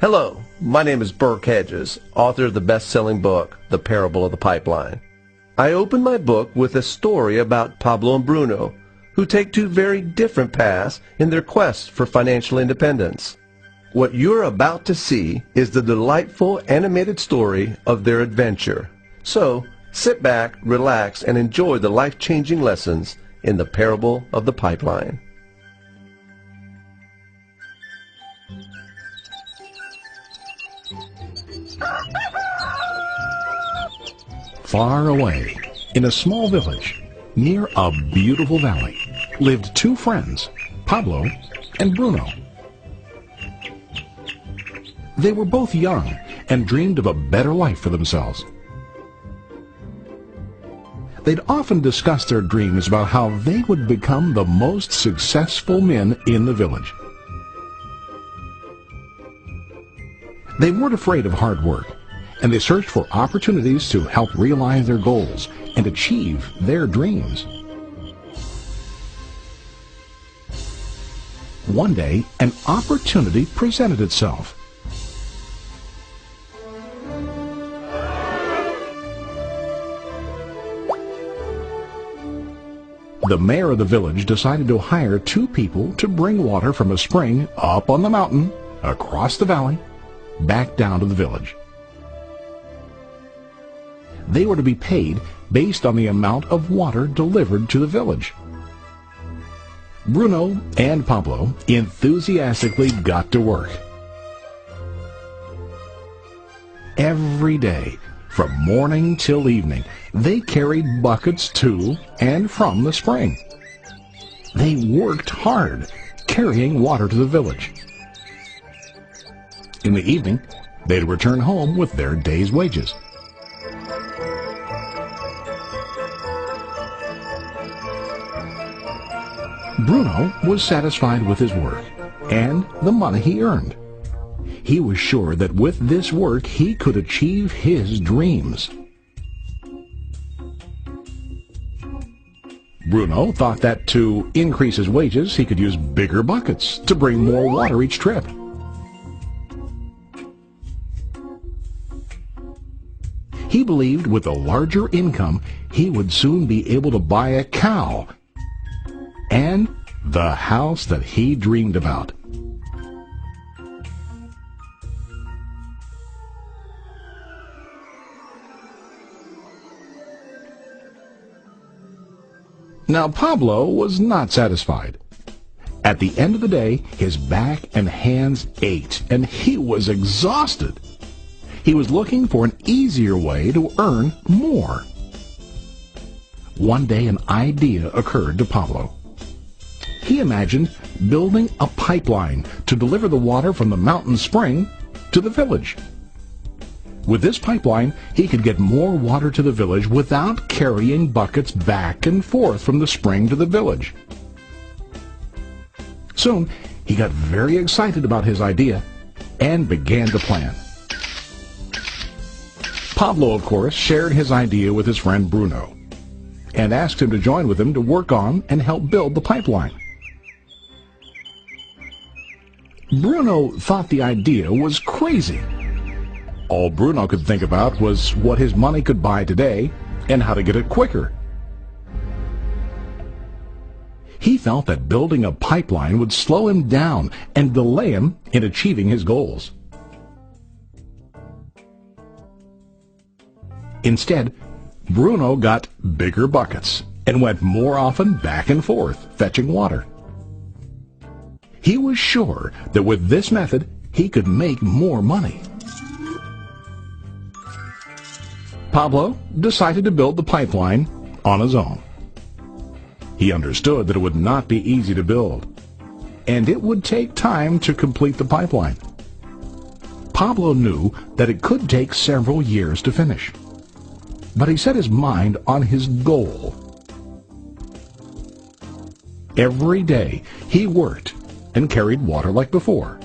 Hello, my name is Burke Hedges, author of the best-selling book, The Parable of the Pipeline. I open my book with a story about Pablo and Bruno, who take two very different paths in their quest for financial independence. What you're about to see is the delightful animated story of their adventure. So, sit back, relax, and enjoy the life-changing lessons in The Parable of the Pipeline. Far away, in a small village, near a beautiful valley, lived two friends, Pablo and Bruno. They were both young and dreamed of a better life for themselves. They'd often discuss their dreams about how they would become the most successful men in the village. They weren't afraid of hard work, and they searched for opportunities to help realize their goals and achieve their dreams. One day, an opportunity presented itself. The mayor of the village decided to hire two people to bring water from a spring up on the mountain, across the valley, back down to the village. They were to be paid based on the amount of water delivered to the village. Bruno and Pablo enthusiastically got to work. Every day, from morning till evening, they carried buckets to and from the spring. They worked hard, carrying water to the village. In the evening, they'd return home with their day's wages. Bruno was satisfied with his work and the money he earned. He was sure that with this work he could achieve his dreams. Bruno thought that to increase his wages he could use bigger buckets to bring more water each trip. He believed with a larger income he would soon be able to buy a cow and the house that he dreamed about. Now Pablo was not satisfied. At the end of the day, his back and hands ached, and he was exhausted. He was looking for an easier way to earn more. One day an idea occurred to Pablo. He imagined building a pipeline to deliver the water from the mountain spring to the village. With this pipeline, he could get more water to the village without carrying buckets back and forth from the spring to the village. Soon, he got very excited about his idea and began to plan. Pablo, of course, shared his idea with his friend Bruno and asked him to join with him to work on and help build the pipeline. Bruno thought the idea was crazy. All Bruno could think about was what his money could buy today and how to get it quicker. He felt that building a pipeline would slow him down and delay him in achieving his goals. Instead, Bruno got bigger buckets and went more often back and forth fetching water. He was sure that with this method he could make more money. Pablo decided to build the pipeline on his own. He understood that it would not be easy to build, and it would take time to complete the pipeline. Pablo knew that it could take several years to finish, but he set his mind on his goal. Every day he worked and carried water like before.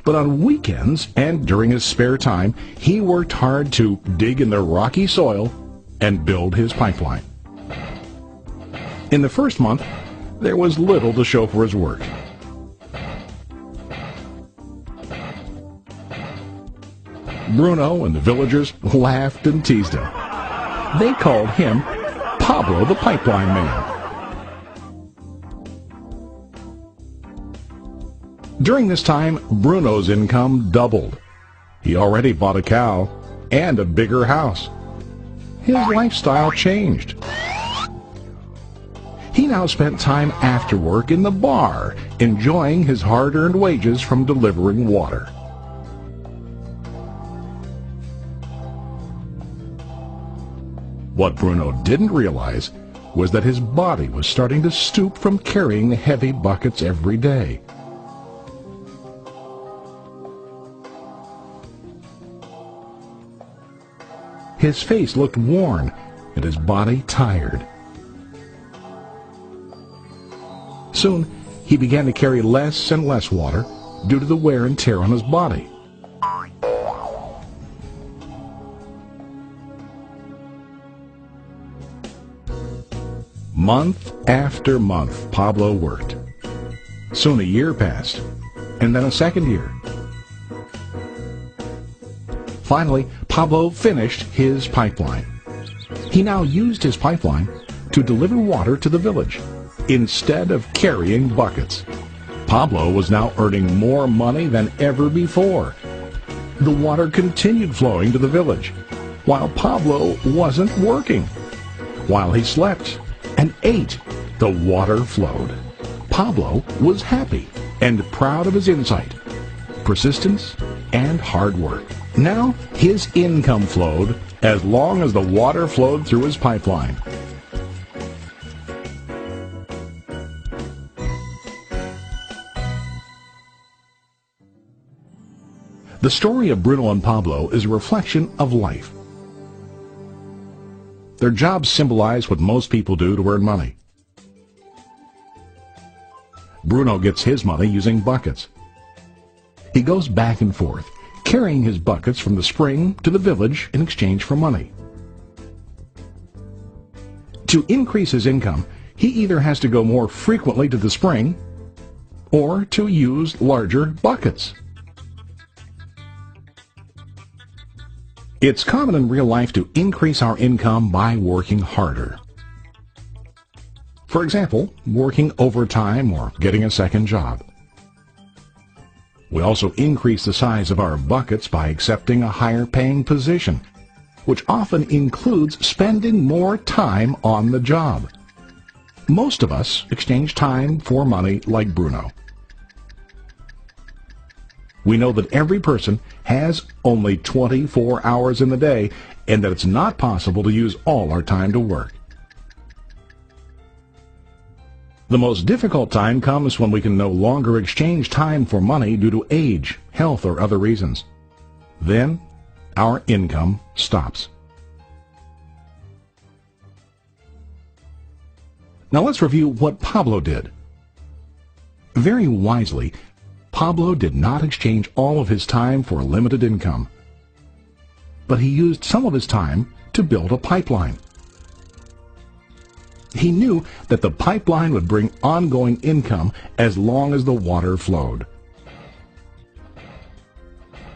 But on weekends and during his spare time, he worked hard to dig in the rocky soil and build his pipeline. In the first month, there was little to show for his work. Bruno and the villagers laughed and teased him. They called him Pablo the Pipeline Man. During this time, Bruno's income doubled. He already bought a cow and a bigger house. His lifestyle changed. He now spent time after work in the bar, enjoying his hard-earned wages from delivering water. What Bruno didn't realize was that his body was starting to stoop from carrying heavy buckets every day. His face looked worn and his body tired. Soon, he began to carry less and less water due to the wear and tear on his body. Month after month, Pablo worked. Soon a year passed, and then a second year. Finally, Pablo finished his pipeline. He now used his pipeline to deliver water to the village instead of carrying buckets. Pablo was now earning more money than ever before. The water continued flowing to the village, while Pablo wasn't working. While he slept and ate, the water flowed. Pablo was happy and proud of his insight, persistence, and hard work. Now his income flowed as long as the water flowed through his pipeline. The story of Bruno and Pablo is a reflection of life. Their jobs symbolize what most people do to earn money. Bruno gets his money using buckets. He goes back and forth, carrying his buckets from the spring to the village in exchange for money. To increase his income, he either has to go more frequently to the spring or to use larger buckets. It's common in real life to increase our income by working harder. For example, working overtime or getting a second job. We also increase the size of our buckets by accepting a higher-paying position, which often includes spending more time on the job. Most of us exchange time for money like Bruno. We know that every person has only 24 hours in the day and that it's not possible to use all our time to work. The most difficult time comes when we can no longer exchange time for money due to age, health, or other reasons. Then, our income stops. Now let's review what Pablo did. Very wisely, Pablo did not exchange all of his time for a limited income, but he used some of his time to build a pipeline. He knew that the pipeline would bring ongoing income as long as the water flowed.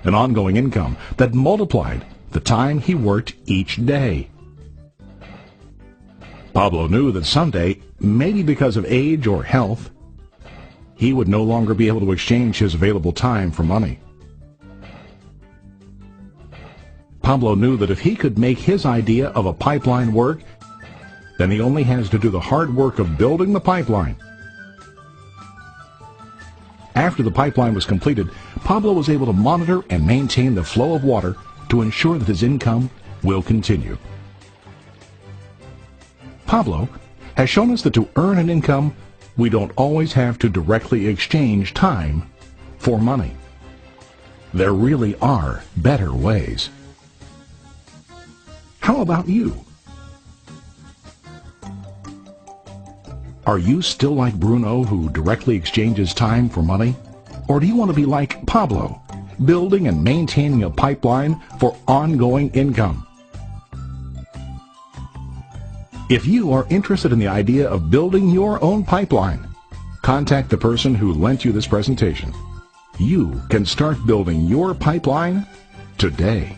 An ongoing income that multiplied the time he worked each day. Pablo knew that someday, maybe because of age or health, he would no longer be able to exchange his available time for money. Pablo knew that if he could make his idea of a pipeline work, then he only has to do the hard work of building the pipeline. After the pipeline was completed, Pablo was able to monitor and maintain the flow of water to ensure that his income will continue. Pablo has shown us that to earn an income, we don't always have to directly exchange time for money. There really are better ways. How about you? Are you still like Bruno, who directly exchanges time for money? Or do you want to be like Pablo, building and maintaining a pipeline for ongoing income? If you are interested in the idea of building your own pipeline, contact the person who lent you this presentation. You can start building your pipeline today.